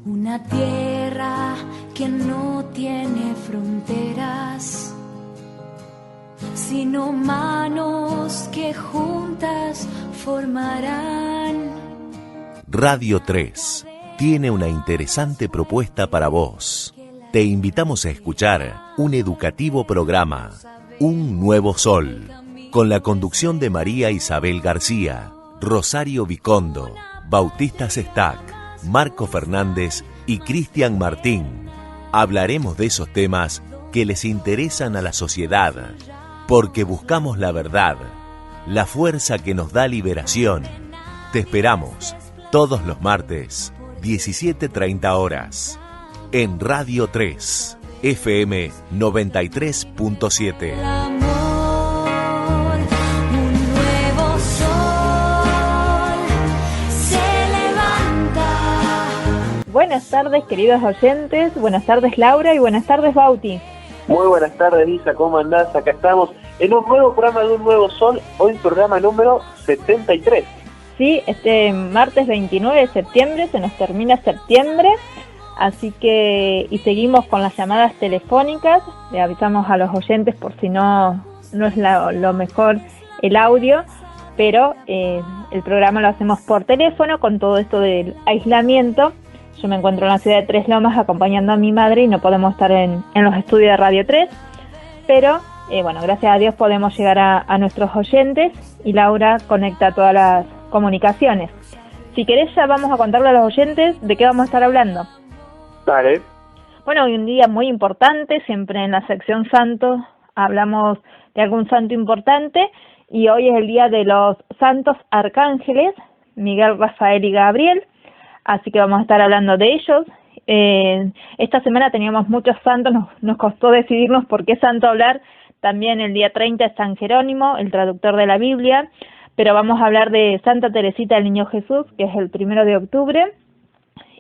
Una tierra que no tiene fronteras, sino manos que juntas formarán. Radio 3 tiene una interesante propuesta para vos. Te invitamos a escuchar un educativo programa, Un Nuevo Sol, con la conducción de María Isabel García, Rosario Vicondo, Bautista Sestac, Marco Fernández y Cristian Martín. Hablaremos de esos temas que les interesan a la sociedad, porque buscamos la verdad, la fuerza que nos da liberación. Te esperamos todos los martes, 17:30 horas, en Radio 3, FM 93.7. Buenas tardes, queridos oyentes. Buenas tardes, Laura, y buenas tardes, Bauti. Muy buenas tardes, Lisa. ¿Cómo andás? Acá estamos en un nuevo programa de Un Nuevo Sol. Hoy programa número 73. Sí, este martes 29 de septiembre, se nos termina septiembre. Así que, y seguimos con las llamadas telefónicas. Le avisamos a los oyentes por si no es lo mejor el audio. Pero el programa lo hacemos por teléfono con todo esto del aislamiento. Yo me encuentro en la ciudad de Tres Lomas acompañando a mi madre y no podemos estar en los estudios de Radio 3, pero bueno, gracias a Dios podemos llegar a nuestros oyentes y Laura conecta todas las comunicaciones. Si querés ya vamos a contarle a los oyentes de qué vamos a estar hablando. Dale. Bueno, hoy un día muy importante, siempre en la sección Santos hablamos de algún santo importante y hoy es el día de los santos arcángeles, Miguel, Rafael y Gabriel. Así que vamos a estar hablando de ellos. Esta semana teníamos muchos santos, nos costó decidirnos por qué santo hablar. También el día 30 es San Jerónimo, el traductor de la Biblia, pero vamos a hablar de Santa Teresita del Niño Jesús, que es el 1 de octubre,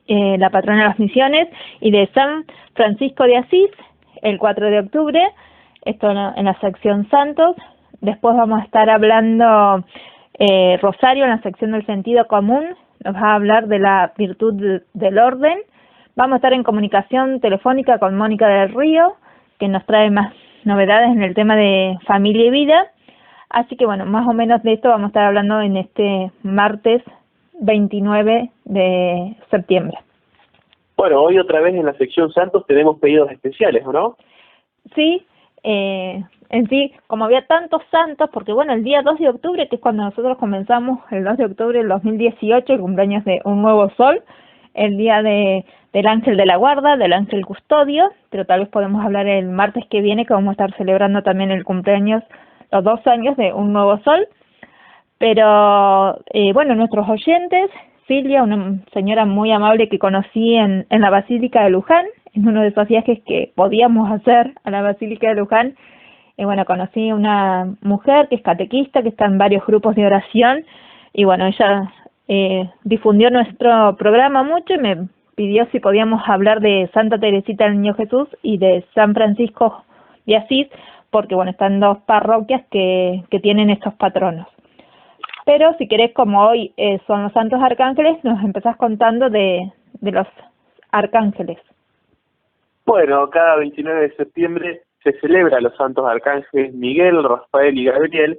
la patrona de las misiones, y de San Francisco de Asís, el 4 de octubre, esto en la sección Santos. Después vamos a estar hablando Rosario en la sección del sentido común. Nos va a hablar de la virtud del orden. Vamos a estar en comunicación telefónica con Mónica del Río, que nos trae más novedades en el tema de familia y vida. Así que bueno, más o menos de esto vamos a estar hablando en este martes 29 de septiembre. Bueno, hoy otra vez en la sección Santos tenemos pedidos especiales, ¿o no? Sí, en sí, como había tantos santos, porque bueno, el día 2 de octubre, que es cuando nosotros comenzamos, el 2 de octubre del 2018, el cumpleaños de Un Nuevo Sol, el día del ángel de la guarda, del ángel custodio, pero tal vez podemos hablar el martes que viene, que vamos a estar celebrando también el cumpleaños, los 2 años de Un Nuevo Sol. Pero bueno, nuestros oyentes, Silvia, una señora muy amable que conocí en la Basílica de Luján, en uno de esos viajes que podíamos hacer a la Basílica de Luján. Bueno, conocí una mujer que es catequista, que está en varios grupos de oración, y bueno, ella difundió nuestro programa mucho y me pidió si podíamos hablar de Santa Teresita del Niño Jesús y de San Francisco de Asís, porque bueno, están dos parroquias que tienen estos patronos. Pero si querés, como hoy son los santos arcángeles, nos empezás contando de los arcángeles. Bueno, cada 29 de septiembre se celebra a los santos arcángeles Miguel, Rafael y Gabriel,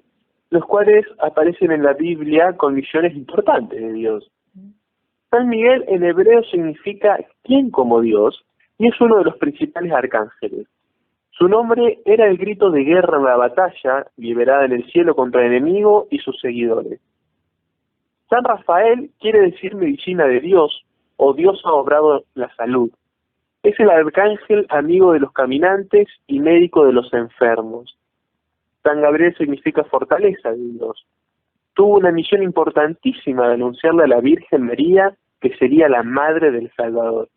los cuales aparecen en la Biblia con misiones importantes de Dios. San Miguel en hebreo significa ¿quién como Dios? Y es uno de los principales arcángeles. Su nombre era el grito de guerra en la batalla, liberada en el cielo contra el enemigo y sus seguidores. San Rafael quiere decir medicina de Dios, o Dios ha obrado la salud. Es el arcángel amigo de los caminantes y médico de los enfermos. San Gabriel significa fortaleza de Dios. Tuvo una misión importantísima de anunciarle a la Virgen María que sería la madre del Salvador.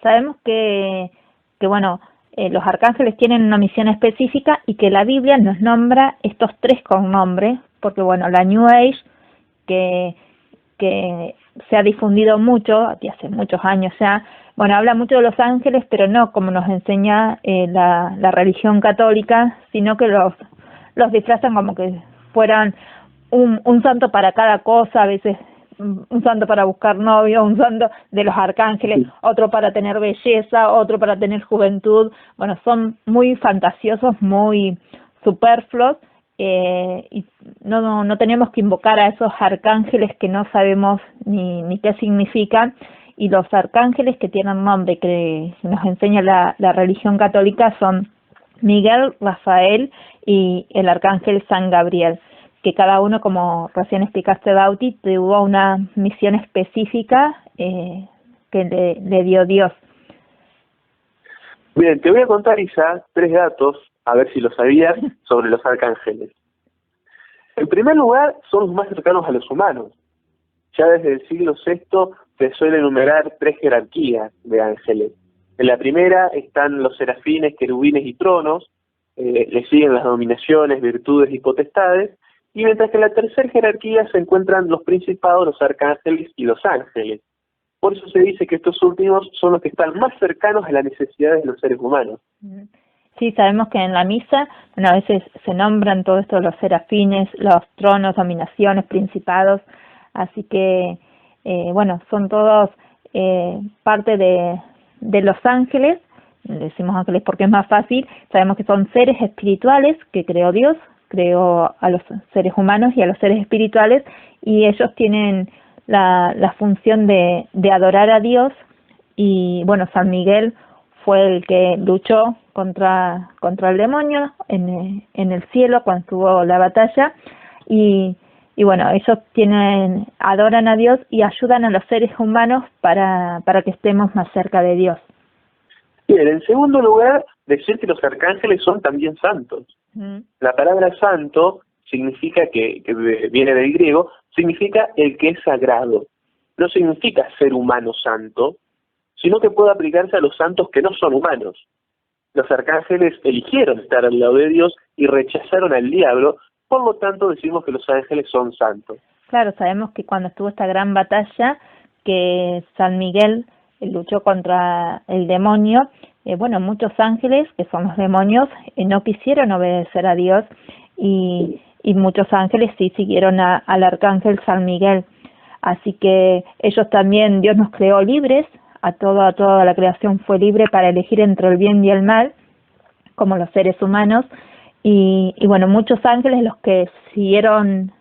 Sabemos que bueno, los arcángeles tienen una misión específica y que la Biblia nos nombra estos 3 con nombre, porque bueno, la New Age, que se ha difundido mucho, hace muchos años ya, bueno, habla mucho de los ángeles, pero no como nos enseña la religión católica, sino que los disfrazan como que fueran un santo para cada cosa. A veces un santo para buscar novio, un santo de los arcángeles, otro para tener belleza, otro para tener juventud. Bueno, son muy fantasiosos, muy superfluos, y no tenemos que invocar a esos arcángeles que no sabemos ni qué significan. Y los arcángeles que tienen nombre que nos enseña la religión católica son Miguel, Rafael y el arcángel San Gabriel, que cada uno, como recién explicaste, Bauti, tuvo una misión específica que le dio Dios. Bien, te voy a contar, Isa, 3 datos, a ver si lo sabías, sobre los arcángeles. En primer lugar, son los más cercanos a los humanos. Ya desde el siglo VI se suele enumerar 3 jerarquías de ángeles. En la primera están los serafines, querubines y tronos, le siguen las dominaciones, virtudes y potestades, y mientras que en la tercera jerarquía se encuentran los principados, los arcángeles y los ángeles. Por eso se dice que estos últimos son los que están más cercanos a las necesidades de los seres humanos. Sí, sabemos que en la misa, bueno, a veces se nombran todo esto, los serafines, los tronos, dominaciones, principados, así que, bueno, son todos parte de los ángeles. Decimos ángeles porque es más fácil. Sabemos que son seres espirituales que creó Dios, creó a los seres humanos y a los seres espirituales, y ellos tienen la función de adorar a Dios. Y bueno, San Miguel fue el que luchó contra el demonio en el cielo cuando estuvo la batalla, y bueno, ellos adoran a Dios y ayudan a los seres humanos para que estemos más cerca de Dios. Bien, en segundo lugar, decir que los arcángeles son también santos. La palabra santo significa que viene del griego, significa el que es sagrado. No significa ser humano santo, sino que puede aplicarse a los santos que no son humanos. Los arcángeles eligieron estar al lado de Dios y rechazaron al diablo, por lo tanto decimos que los ángeles son santos. Claro, sabemos que cuando estuvo esta gran batalla, que San Miguel luchó contra el demonio, bueno, muchos ángeles, que son los demonios, no quisieron obedecer a Dios, y muchos ángeles sí siguieron al arcángel San Miguel. Así que ellos también, Dios nos creó libres, a toda la creación fue libre para elegir entre el bien y el mal, como los seres humanos, y bueno, muchos ángeles, los que quisieron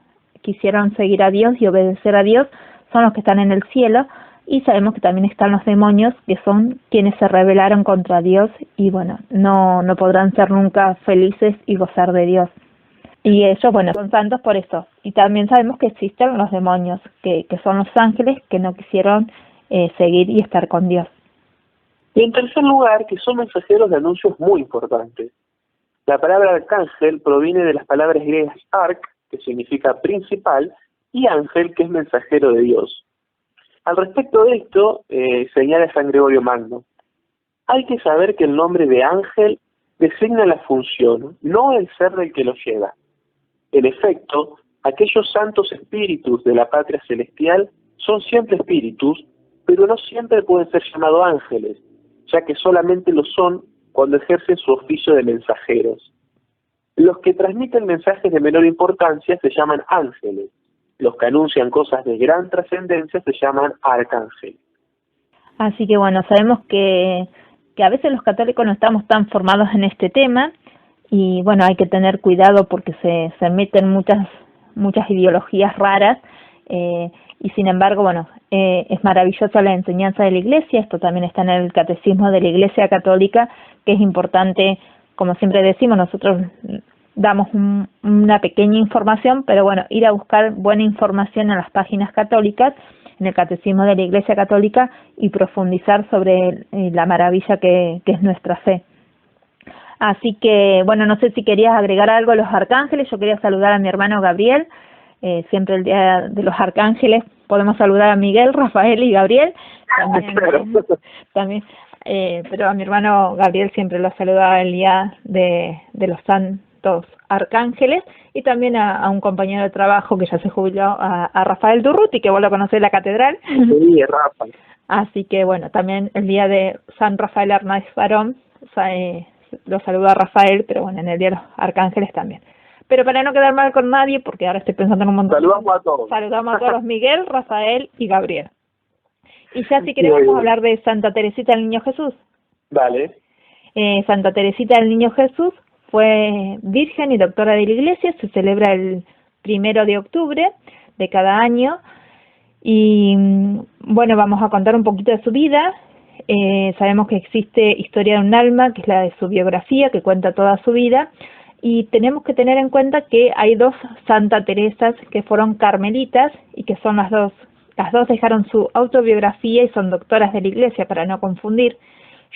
seguir a Dios y obedecer a Dios, son los que están en el cielo, y sabemos que también están los demonios, que son quienes se rebelaron contra Dios, y bueno, no podrán ser nunca felices y gozar de Dios. Y ellos, bueno, son santos por eso. Y también sabemos que existen los demonios, que son los ángeles que no quisieron seguir y estar con Dios. Y en tercer lugar, que son mensajeros de anuncios muy importantes. La palabra arcángel proviene de las palabras griegas arc, que significa principal, y ángel, que es mensajero de Dios. Al respecto de esto, señala San Gregorio Magno: hay que saber que el nombre de ángel designa la función, no el ser del que lo lleva. En efecto, aquellos santos espíritus de la patria celestial son siempre espíritus, pero no siempre pueden ser llamados ángeles, ya que solamente lo son cuando ejercen su oficio de mensajeros. Los que transmiten mensajes de menor importancia se llaman ángeles. Los que anuncian cosas de gran trascendencia se llaman arcángeles. Así que bueno, sabemos que a veces los católicos no estamos tan formados en este tema, y bueno, hay que tener cuidado porque se meten muchas ideologías raras, y sin embargo, bueno, es maravillosa la enseñanza de la Iglesia. Esto también está en el Catecismo de la Iglesia Católica, que es importante, como siempre decimos, nosotros damos una pequeña información, pero bueno, ir a buscar buena información en las páginas católicas, en el Catecismo de la Iglesia Católica, y profundizar sobre la maravilla que es nuestra fe. Así que, bueno, no sé si querías agregar algo a los arcángeles. Yo quería saludar a mi hermano Gabriel. Siempre el día de los arcángeles podemos saludar a Miguel, Rafael y Gabriel. También, pero a mi hermano Gabriel siempre lo saludaba el día de los santos arcángeles, y también a un compañero de trabajo que ya se jubiló, a Rafael Durruti, que vos lo conocés en la catedral. Sí, Rafa. Así que bueno, también el día de San Rafael Arnaiz Barón, lo saluda a Rafael, pero bueno, en el día de los arcángeles también. Pero para no quedar mal con nadie, porque ahora estoy pensando en un montón. Saludamos a todos. Saludamos a todos, Miguel, Rafael y Gabriel. Y ya si queremos vamos a hablar de Santa Teresita del Niño Jesús. Vale. Santa Teresita del Niño Jesús fue virgen y doctora de la Iglesia, se celebra el 1 de octubre de cada año. Y bueno, vamos a contar un poquito de su vida. Sabemos que existe Historia de un alma, que es la de su biografía, que cuenta toda su vida. Y tenemos que tener en cuenta que hay dos Santa Teresas que fueron carmelitas y que son las dos dejaron su autobiografía y son doctoras de la Iglesia, para no confundir.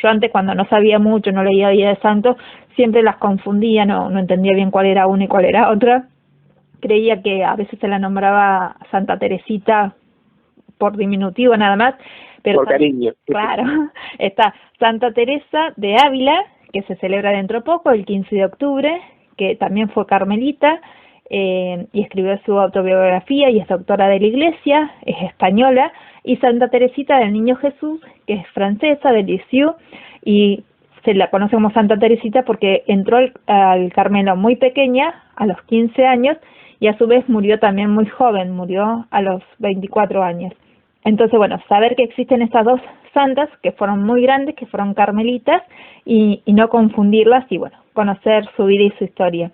Yo antes, cuando no sabía mucho, no leía vida de santos, siempre las confundía, no entendía bien cuál era una y cuál era otra. Creía que a veces se la nombraba Santa Teresita por diminutivo nada más. Pero por cariño. Claro, está Santa Teresa de Ávila, que se celebra dentro de poco, el 15 de octubre, que también fue carmelita, y escribió su autobiografía y es doctora de la Iglesia, es española, y Santa Teresita del Niño Jesús, que es francesa, de Lisieux, y se la conoce como Santa Teresita porque entró al Carmelo muy pequeña, a los 15 años, y a su vez murió también muy joven, murió a los 24 años. Entonces, bueno, saber que existen estas dos santas, que fueron muy grandes, que fueron carmelitas, y no confundirlas, y bueno, conocer su vida y su historia.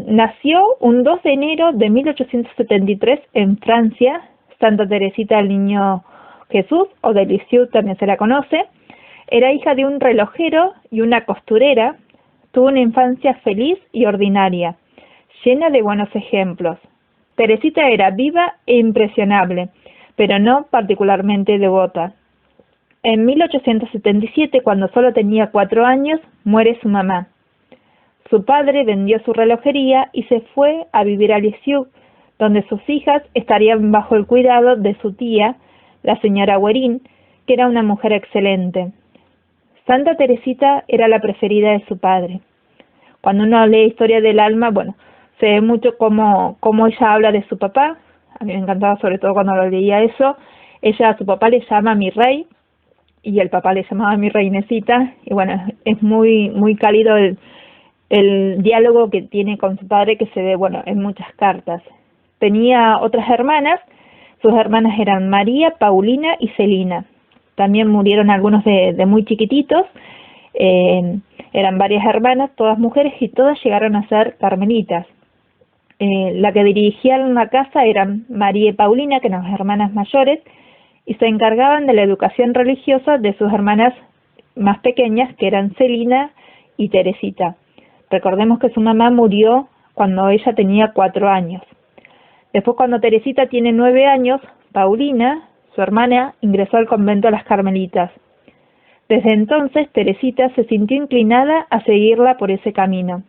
Nació un 2 de enero de 1873 en Francia, Santa Teresita del Niño Jesús, o de Lisieux también se la conoce. Era hija de un relojero y una costurera. Tuvo una infancia feliz y ordinaria, llena de buenos ejemplos. Teresita era viva e impresionable, pero no particularmente devota. En 1877, cuando solo tenía 4 años, muere su mamá. Su padre vendió su relojería y se fue a vivir a Lisieux, donde sus hijas estarían bajo el cuidado de su tía, la señora Guerin, que era una mujer excelente. Santa Teresita era la preferida de su padre. Cuando uno lee Historia del Alma, bueno, se ve mucho cómo ella habla de su papá. A mí me encantaba sobre todo cuando lo leía eso. Ella a su papá le llama mi rey y el papá le llamaba mi reinecita. Y bueno, es muy, muy cálido el diálogo que tiene con su padre, que se ve, bueno, en muchas cartas. Tenía otras hermanas. Sus hermanas eran María, Paulina y Celina. También murieron algunos de muy chiquititos. Eran varias hermanas, todas mujeres, y todas llegaron a ser carmelitas. La que dirigían la casa eran María y Paulina, que eran las hermanas mayores, y se encargaban de la educación religiosa de sus hermanas más pequeñas, que eran Celina y Teresita. Recordemos que su mamá murió cuando ella tenía 4 años. Después, cuando Teresita tiene 9 años, Paulina, su hermana, ingresó al convento de las Carmelitas. Desde entonces, Teresita se sintió inclinada a seguirla por ese camino.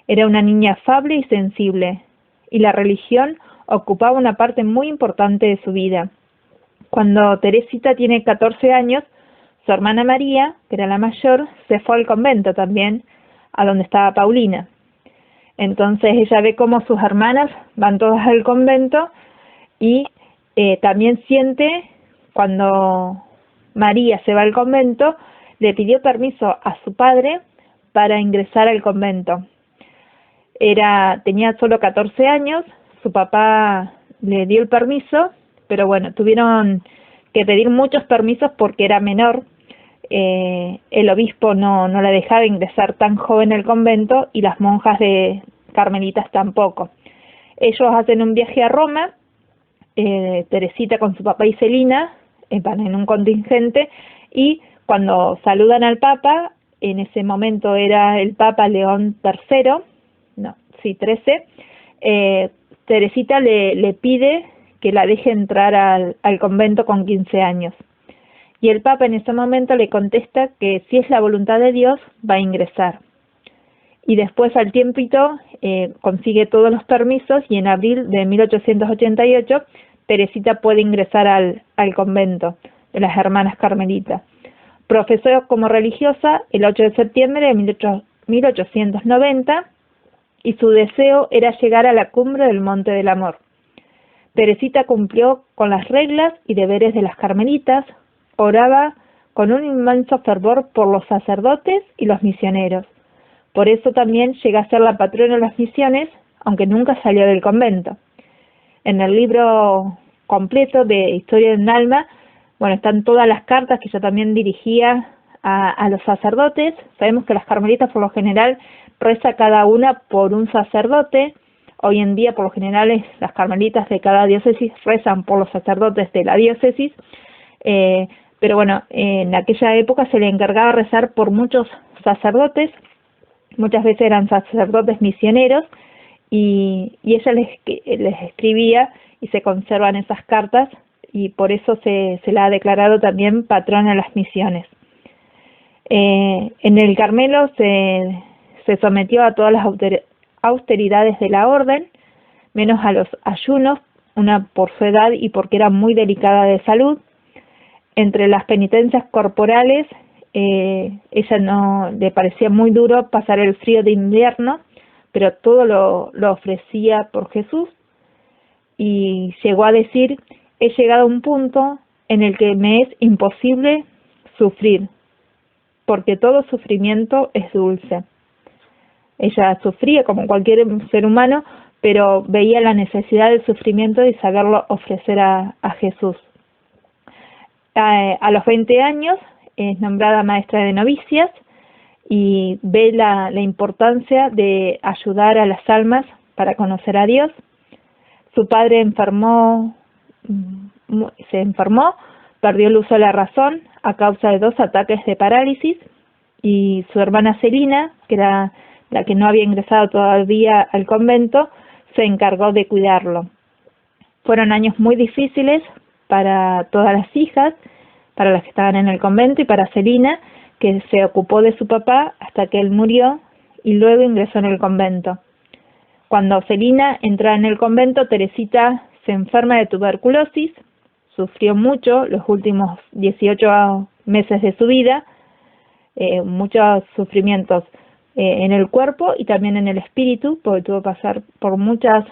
Era una niña afable y sensible, y la religión ocupaba una parte muy importante de su vida. Cuando Teresita tiene 14 años, su hermana María, que era la mayor, se fue al convento también, a donde estaba Paulina. Entonces ella ve cómo sus hermanas van todas al convento y también siente, cuando María se va al convento, le pidió permiso a su padre para ingresar al convento. Tenía solo 14 años, su papá le dio el permiso, pero bueno, tuvieron que pedir muchos permisos porque era menor. El obispo no la dejaba ingresar tan joven al convento y las monjas de carmelitas tampoco. Ellos hacen un viaje a Roma, Teresita con su papá y Celina van en un contingente, y cuando saludan al Papa, en ese momento era el Papa León XIII, Teresita le pide que la deje entrar al convento con 15 años. Y el Papa en ese momento le contesta que si es la voluntad de Dios, va a ingresar. Y después, al tiempito, consigue todos los permisos, y en abril de 1888 Teresita puede ingresar al convento de las hermanas carmelitas. Profesó como religiosa el 8 de septiembre de 1890, y su deseo era llegar a la cumbre del Monte del Amor. Teresita cumplió con las reglas y deberes de las carmelitas, oraba con un inmenso fervor por los sacerdotes y los misioneros, Por eso también llega a ser la patrona de las misiones, aunque nunca salió del convento. En el libro completo de Historia de un alma, bueno, están todas las cartas que ella también dirigía a los sacerdotes. Sabemos que las carmelitas por lo general reza cada una por un sacerdote. Hoy en día por lo general las carmelitas de cada diócesis rezan por los sacerdotes de la diócesis, pero bueno, en aquella época se le encargaba rezar por muchos sacerdotes, muchas veces eran sacerdotes misioneros, y ella les escribía y se conservan esas cartas, y por eso se la ha declarado también patrona de las misiones. En el Carmelo se sometió a todas las austeridades de la orden, menos a los ayunos, una por su edad y porque era muy delicada de salud. Entre las penitencias corporales, ella no le parecía muy duro pasar el frío de invierno, pero todo lo ofrecía por Jesús, y llegó a decir: he llegado a un punto en el que me es imposible sufrir, porque todo sufrimiento es dulce. Ella sufría como cualquier ser humano, pero veía la necesidad del sufrimiento y saberlo ofrecer a Jesús. A los 20 años es nombrada maestra de novicias y ve la importancia de ayudar a las almas para conocer a Dios. Su padre se enfermó, perdió el uso de la razón a causa de 2 ataques de parálisis, y su hermana Celina, que era la que no había ingresado todavía al convento, se encargó de cuidarlo. Fueron años muy difíciles para todas las hijas, para las que estaban en el convento, y para Celina, que se ocupó de su papá hasta que él murió y luego ingresó en el convento. Cuando Celina entra en el convento, Teresita se enferma de tuberculosis, sufrió mucho los últimos 18 meses de su vida, muchos sufrimientos en el cuerpo y también en el espíritu, porque tuvo que pasar por muchas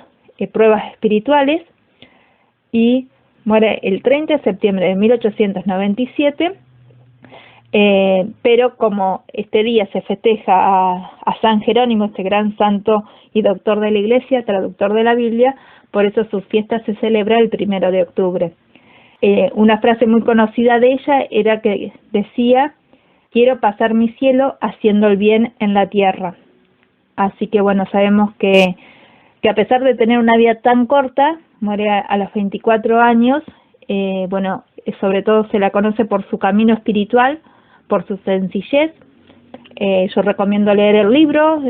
pruebas espirituales, y muere el 30 de septiembre de 1897, pero como este día se festeja a San Jerónimo, este gran santo y doctor de la Iglesia, traductor de la Biblia, por eso su fiesta se celebra el 1 de octubre. Una frase muy conocida de ella era que decía: quiero pasar mi cielo haciendo el bien en la tierra. Así que bueno, sabemos que a pesar de tener una vida tan corta, muere a los 24 años, bueno, sobre todo se la conoce por su camino espiritual, por su sencillez. Yo recomiendo leer el libro,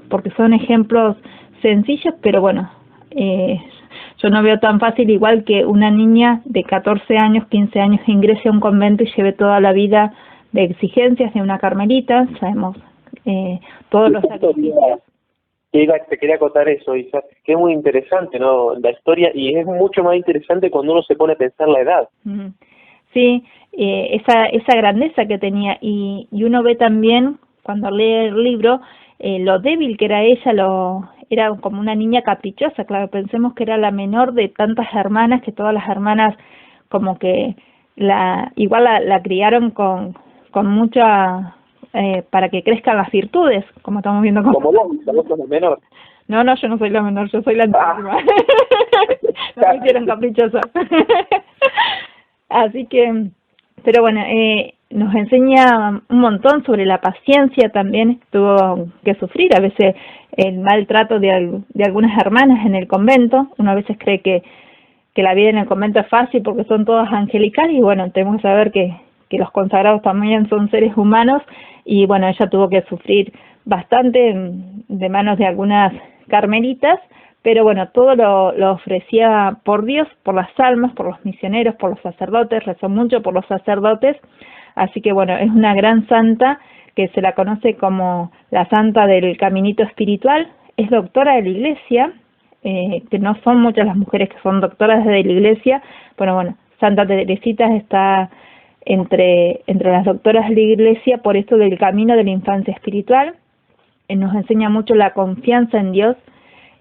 porque son ejemplos sencillos, pero bueno, yo no veo tan fácil, igual que una niña de 14 años, 15 años ingrese a un convento y lleve toda la vida de exigencias de una carmelita. Sabemos todos los sacrificios. Te quería contar eso, Isa, que es muy interesante, ¿no?, la historia, y es mucho más interesante cuando uno se pone a pensar la edad. Sí, esa grandeza que tenía, y uno ve también, cuando lee el libro, lo débil que era ella, era como una niña caprichosa. Claro, pensemos que era la menor de tantas hermanas, que todas las hermanas como que la criaron con mucha... para que crezcan las virtudes, como estamos viendo. Como vos sos la menor. No, yo no soy la menor, yo soy la última. No me hicieron caprichosa. Así que, pero bueno, nos enseña un montón sobre la paciencia también. Tuvo que sufrir a veces el maltrato de algunas hermanas en el convento. Uno a veces cree que la vida en el convento es fácil porque son todas angelicales, y bueno, tenemos que saber que los consagrados también son seres humanos, y bueno, ella tuvo que sufrir bastante de manos de algunas carmelitas, pero bueno, todo lo ofrecía por Dios, por las almas, por los misioneros, por los sacerdotes, rezó mucho por los sacerdotes. Así que bueno, es una gran santa que se la conoce como la santa del caminito espiritual. Es doctora de la Iglesia, que no son muchas las mujeres que son doctoras de la Iglesia, pero bueno, Santa Teresita está entre las doctoras de la Iglesia por esto del camino de la infancia espiritual. Nos enseña mucho la confianza en Dios.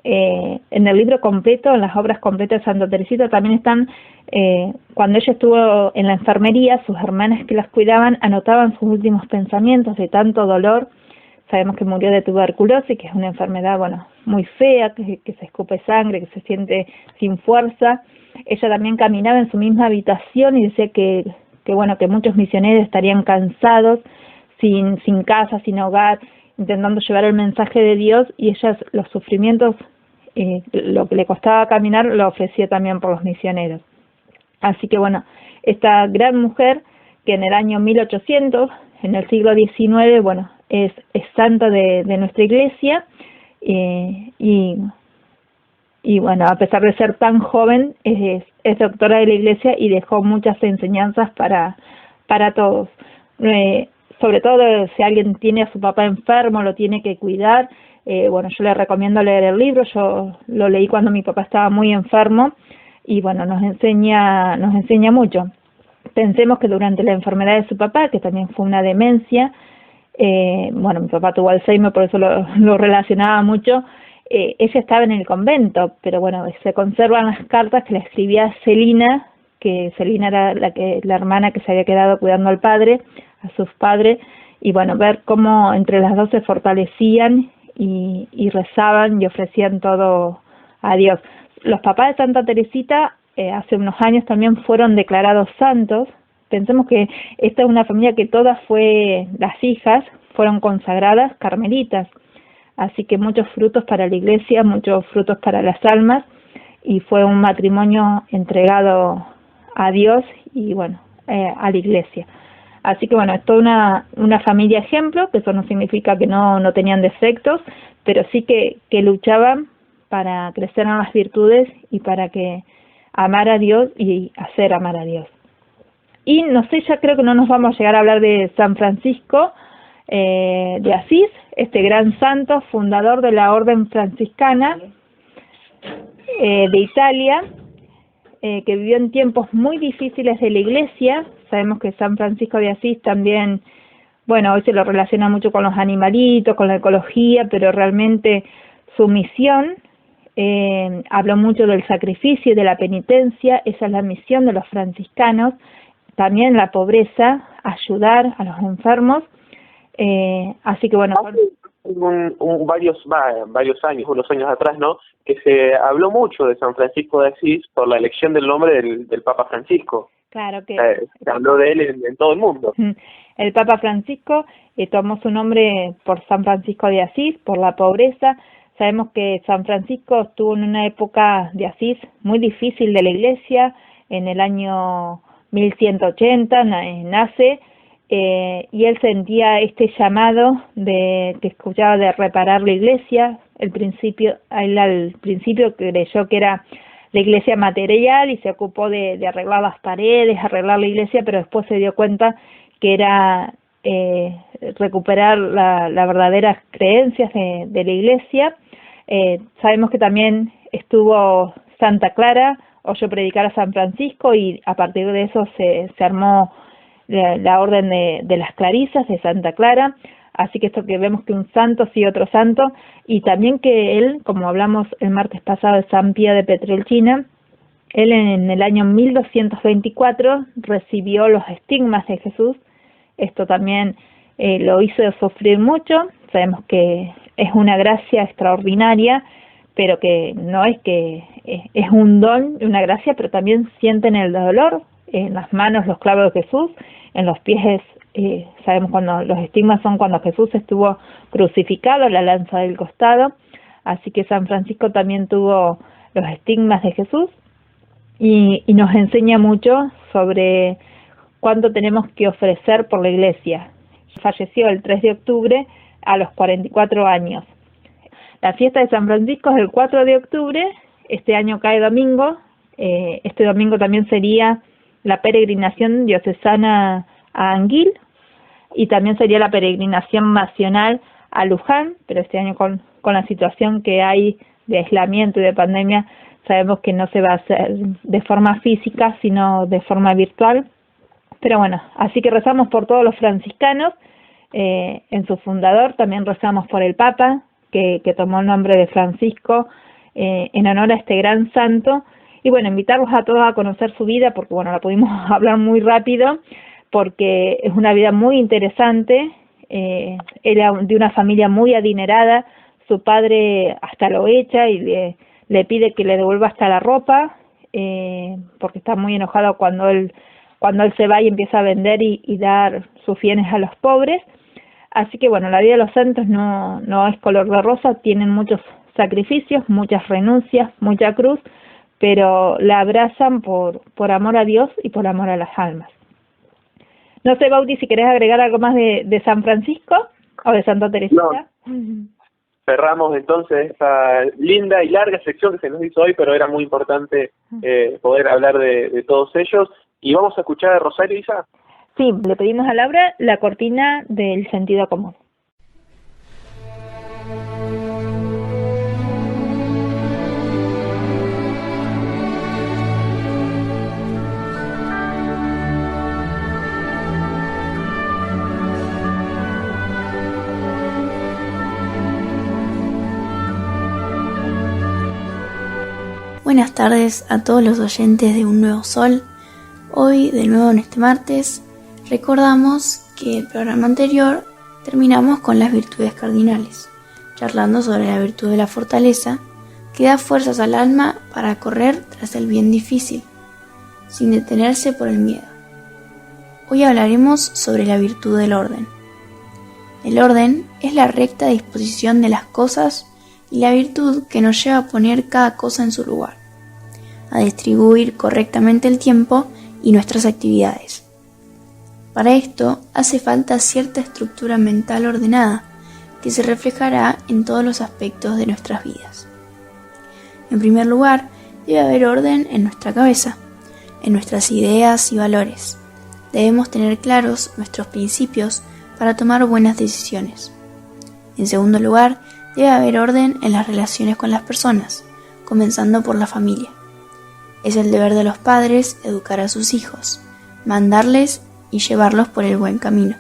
En el libro completo, en las obras completas de Santa Teresita, también están, cuando ella estuvo en la enfermería, sus hermanas que las cuidaban anotaban sus últimos pensamientos de tanto dolor, sabemos que murió de tuberculosis, que es una enfermedad, bueno, muy fea, que se escupe sangre, que se siente sin fuerza. Ella también caminaba en su misma habitación y decía que bueno, que muchos misioneros estarían cansados, sin casa, sin hogar, intentando llevar el mensaje de Dios, y ella los sufrimientos, lo que le costaba caminar, lo ofrecía también por los misioneros. Así que bueno, esta gran mujer, que en el año 1800, en el siglo XIX, bueno, es santa de nuestra iglesia, y bueno, a pesar de ser tan joven, es doctora de la iglesia y dejó muchas enseñanzas para todos. Sobre todo si alguien tiene a su papá enfermo, lo tiene que cuidar. Bueno, yo le recomiendo leer el libro. Yo lo leí cuando mi papá estaba muy enfermo y bueno, nos enseña mucho. Pensemos que durante la enfermedad de su papá, que también fue una demencia, bueno, mi papá tuvo Alzheimer, por eso lo relacionaba mucho. Ella estaba en el convento, pero bueno, se conservan las cartas que le escribía Celina, que Celina era la hermana que se había quedado cuidando al padre, a sus padres, y bueno, ver cómo entre las dos se fortalecían y rezaban y ofrecían todo a Dios. Los papás de Santa Teresita hace unos años también fueron declarados santos. Pensemos que esta es una familia que todas las hijas fueron consagradas carmelitas, así que muchos frutos para la iglesia, muchos frutos para las almas, y fue un matrimonio entregado a Dios y bueno, a la iglesia. Así que bueno, es toda una familia ejemplo, que eso no significa que no tenían defectos, pero sí que luchaban para crecer en las virtudes y para que amar a Dios y hacer amar a Dios. Y no sé, ya creo que no nos vamos a llegar a hablar de San Francisco de Asís, este gran santo, fundador de la Orden Franciscana de Italia, que vivió en tiempos muy difíciles de la Iglesia. Sabemos que San Francisco de Asís también, bueno, hoy se lo relaciona mucho con los animalitos, con la ecología, pero realmente su misión habló mucho del sacrificio y de la penitencia. Esa es la misión de los franciscanos. También la pobreza, ayudar a los enfermos. Así que bueno, varios años, unos años atrás, ¿no?, que se habló mucho de San Francisco de Asís por la elección del nombre del Papa Francisco. Claro que se habló de él en todo el mundo. El Papa Francisco tomó su nombre por San Francisco de Asís, por la pobreza. Sabemos que San Francisco estuvo en una época de Asís muy difícil de la Iglesia. En el año 1180 nace, y él sentía este llamado que escuchaba de reparar la iglesia. Él al principio creyó que era la iglesia material y se ocupó de arreglar las paredes, arreglar la iglesia, pero después se dio cuenta que era recuperar las verdaderas creencias de la iglesia. Sabemos que también estuvo Santa Clara, oyó predicar a San Francisco y a partir de eso se armó la orden de las Clarisas de Santa Clara. Así que esto que vemos que un santo sí otro santo, y también que él, como hablamos el martes pasado de San Pío de Petrelcina, él en el año 1224 recibió los estigmas de Jesús. Esto también lo hizo sufrir mucho. Sabemos que es una gracia extraordinaria, pero que no es que es un don, una gracia, pero también sienten el dolor en las manos, los clavos de Jesús, en los pies. Sabemos cuando los estigmas son cuando Jesús estuvo crucificado, la lanza del costado. Así que San Francisco también tuvo los estigmas de Jesús y nos enseña mucho sobre cuánto tenemos que ofrecer por la iglesia. Falleció el 3 de octubre a los 44 años. La fiesta de San Francisco es el 4 de octubre, este año cae domingo. Este domingo también sería la peregrinación diocesana a Anguil, y también sería la peregrinación nacional a Luján, pero este año con la situación que hay de aislamiento y de pandemia, sabemos que no se va a hacer de forma física, sino de forma virtual. Pero bueno, así que rezamos por todos los franciscanos, en su fundador, también rezamos por el Papa, que tomó el nombre de Francisco, en honor a este gran santo. Y bueno, invitarlos a todos a conocer su vida, porque bueno, la pudimos hablar muy rápido, porque es una vida muy interesante. era de una familia muy adinerada, su padre hasta lo echa y le pide que le devuelva hasta la ropa, porque está muy enojado cuando él se va y empieza a vender y dar sus bienes a los pobres. Así que bueno, la vida de los santos no es color de rosa, tienen muchos sacrificios, muchas renuncias, mucha cruz, pero la abrazan por amor a Dios y por amor a las almas. No sé, Bauti, si querés agregar algo más de San Francisco o de Santa Teresita. No. Cerramos entonces esta linda y larga sección que se nos hizo hoy, pero era muy importante poder hablar de todos ellos. Y vamos a escuchar a Rosario, Isa. Sí, le pedimos a Laura la cortina del sentido común. Buenas tardes a todos los oyentes de Un Nuevo Sol. Hoy, de nuevo en este martes, recordamos que el programa anterior terminamos con las virtudes cardinales, charlando sobre la virtud de la fortaleza, que da fuerzas al alma para correr tras el bien difícil, sin detenerse por el miedo. Hoy hablaremos sobre la virtud del orden. El orden es la recta disposición de las cosas y la virtud que nos lleva a poner cada cosa en su lugar, a distribuir correctamente el tiempo y nuestras actividades. Para esto hace falta cierta estructura mental ordenada que se reflejará en todos los aspectos de nuestras vidas. En primer lugar, debe haber orden en nuestra cabeza, en nuestras ideas y valores. Debemos tener claros nuestros principios para tomar buenas decisiones. En segundo lugar, debe haber orden en las relaciones con las personas, comenzando por la familia. Es el deber de los padres educar a sus hijos, mandarles y llevarlos por el buen camino.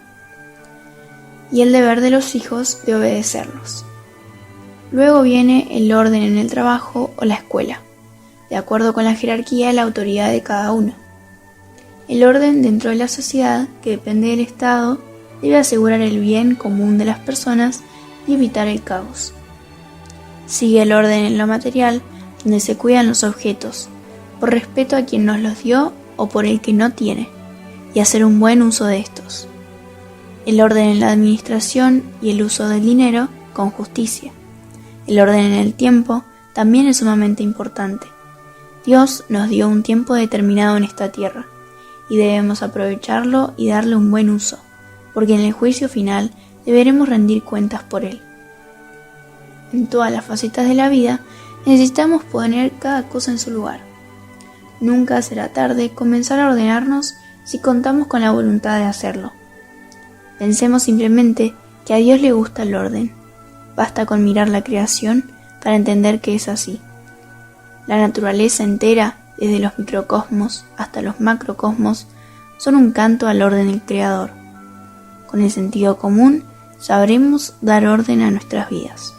Y el deber de los hijos de obedecerlos. Luego viene el orden en el trabajo o la escuela, de acuerdo con la jerarquía y la autoridad de cada uno. El orden dentro de la sociedad, que depende del Estado, debe asegurar el bien común de las personas y evitar el caos. Sigue el orden en lo material, donde se cuidan los objetos, por respeto a quien nos los dio o por el que no tiene, y hacer un buen uso de estos. El orden en la administración y el uso del dinero con justicia. El orden en el tiempo también es sumamente importante. Dios nos dio un tiempo determinado en esta tierra, y debemos aprovecharlo y darle un buen uso, porque en el juicio final deberemos rendir cuentas por él. En todas las facetas de la vida necesitamos poner cada cosa en su lugar. Nunca será tarde comenzar a ordenarnos si contamos con la voluntad de hacerlo. Pensemos simplemente que a Dios le gusta el orden. Basta con mirar la creación para entender que es así. La naturaleza entera, desde los microcosmos hasta los macrocosmos, son un canto al orden del Creador. Con el sentido común sabremos dar orden a nuestras vidas.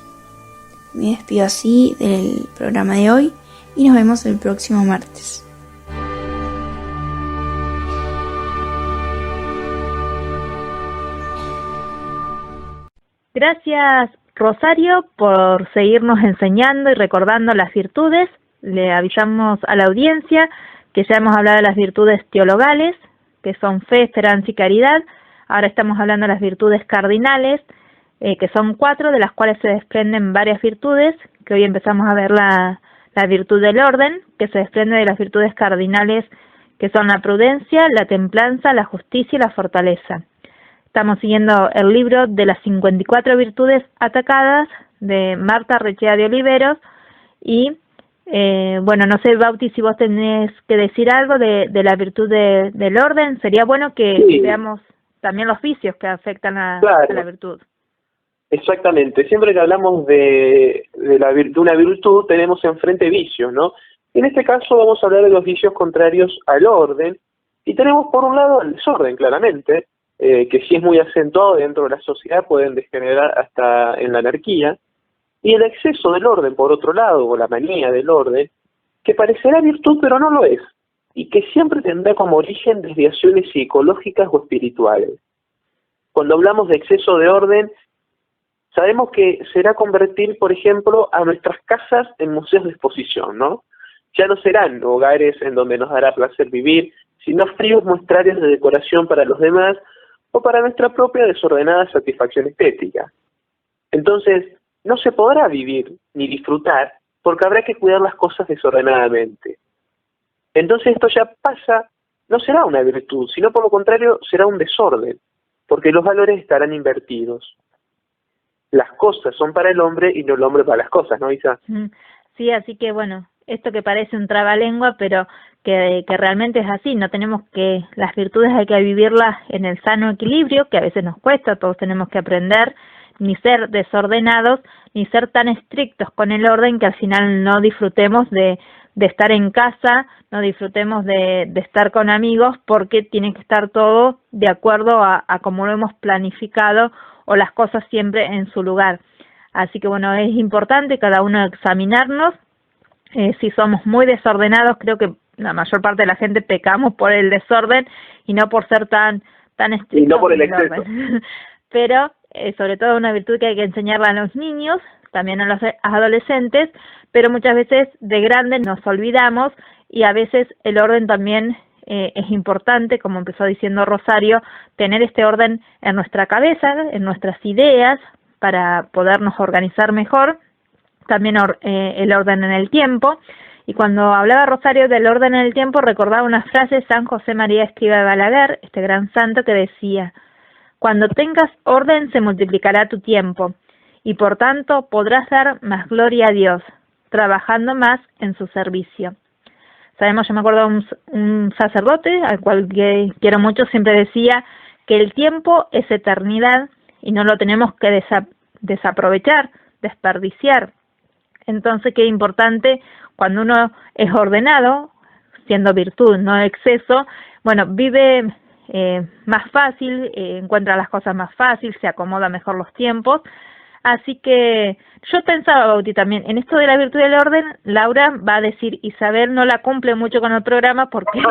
Me despido así del programa de hoy y nos vemos el próximo martes. Gracias, Rosario, por seguirnos enseñando y recordando las virtudes. Le avisamos a la audiencia que ya hemos hablado de las virtudes teologales, que son fe, esperanza y caridad. Ahora estamos hablando de las virtudes cardinales, que son 4, de las cuales se desprenden varias virtudes, que hoy empezamos a ver la virtud del orden, que se desprende de las virtudes cardinales, que son la prudencia, la templanza, la justicia y la fortaleza. Estamos siguiendo el libro de las 54 virtudes atacadas de Marta Rechea de Oliveros y bueno, no sé, Bauti, si vos tenés que decir algo de la virtud del orden. Sería bueno que veamos también los vicios que afectan a la virtud. Exactamente, siempre que hablamos de una virtud tenemos enfrente vicios, ¿no? En este caso vamos a hablar de los vicios contrarios al orden y tenemos por un lado el desorden, claramente, que si es muy acentuado dentro de la sociedad pueden degenerar hasta en la anarquía, y el exceso del orden, por otro lado, o la manía del orden, que parecerá virtud pero no lo es, y que siempre tendrá como origen desviaciones psicológicas o espirituales. Cuando hablamos de exceso de orden, sabemos que será convertir, por ejemplo, a nuestras casas en museos de exposición, ¿no? Ya no serán hogares en donde nos dará placer vivir, sino fríos muestrarios de decoración para los demás o para nuestra propia desordenada satisfacción estética. Entonces, no se podrá vivir ni disfrutar porque habrá que cuidar las cosas desordenadamente. Entonces esto ya pasa, no será una virtud, sino por lo contrario será un desorden, porque los valores estarán invertidos. Las cosas son para el hombre y no el hombre para las cosas, ¿no, Isa? Sí, así que bueno, esto que parece un trabalengua, pero que realmente es así, no tenemos que, las virtudes hay que vivirlas en el sano equilibrio, que a veces nos cuesta, todos tenemos que aprender, ni ser desordenados, ni ser tan estrictos con el orden que al final no disfrutemos de estar en casa, no disfrutemos de estar con amigos, porque tiene que estar todo de acuerdo a como lo hemos planificado o las cosas siempre en su lugar. Así que bueno, es importante cada uno examinarnos. Si somos muy desordenados, creo que la mayor parte de la gente pecamos por el desorden y no por ser tan estrictos. Y no por el exceso. Pero sobre todo una virtud que hay que enseñarle a los niños, también a los adolescentes, pero muchas veces de grandes nos olvidamos y a veces el orden también es importante, como empezó diciendo Rosario, tener este orden en nuestra cabeza, en nuestras ideas, para podernos organizar mejor, también el orden en el tiempo. Y cuando hablaba Rosario del orden en el tiempo, recordaba una frase de San José María Escrivá de Balaguer, este gran santo, que decía: cuando tengas orden se multiplicará tu tiempo, y por tanto podrás dar más gloria a Dios, trabajando más en su servicio. Sabemos, yo me acuerdo de un sacerdote, al cual quiero mucho, siempre decía que el tiempo es eternidad y no lo tenemos que desaprovechar, desperdiciar. Entonces, qué importante cuando uno es ordenado, siendo virtud, no exceso, bueno, vive más fácil, encuentra las cosas más fácil, se acomoda mejor los tiempos. Así que yo pensaba, Bauti, también, en esto de la virtud del orden, Laura va a decir, Isabel no la cumple mucho con el programa porque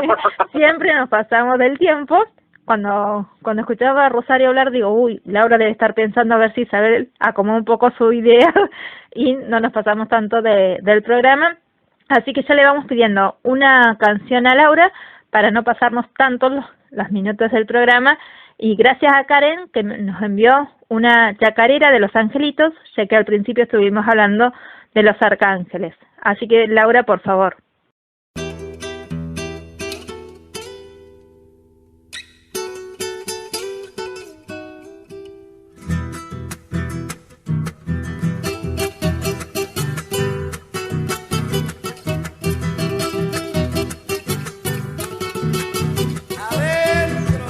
siempre nos pasamos del tiempo. Cuando escuchaba a Rosario hablar, digo, uy, Laura debe estar pensando a ver si Isabel acomoda un poco su idea y no nos pasamos tanto del programa. Así que ya le vamos pidiendo una canción a Laura para no pasarnos tanto los minutos del programa. Y gracias a Karen, que nos envió una chacarera de los angelitos, ya que al principio estuvimos hablando de los arcángeles. Así que, Laura, por favor.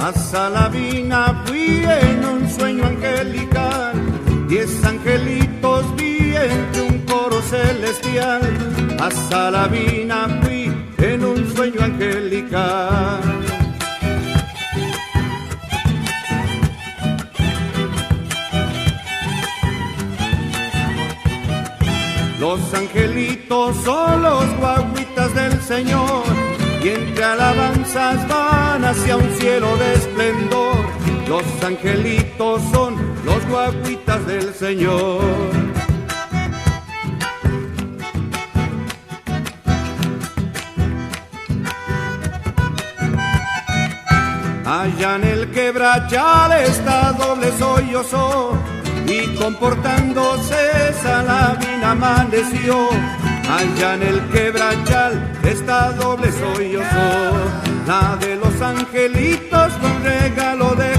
A Salavina fui en un sueño angelical, 10 angelitos vi entre un coro celestial. A Salavina fui en un sueño angelical. Los angelitos son los guaguitas del Señor, y entre alabanzas van hacia un cielo de esplendor. Los angelitos son los guaguitas del Señor. Allá en el quebrachal está doble sollozo, y comportándose Salavina amaneció. Allá en el quebrachal está doble sollozo, la de los angelitos con regalo de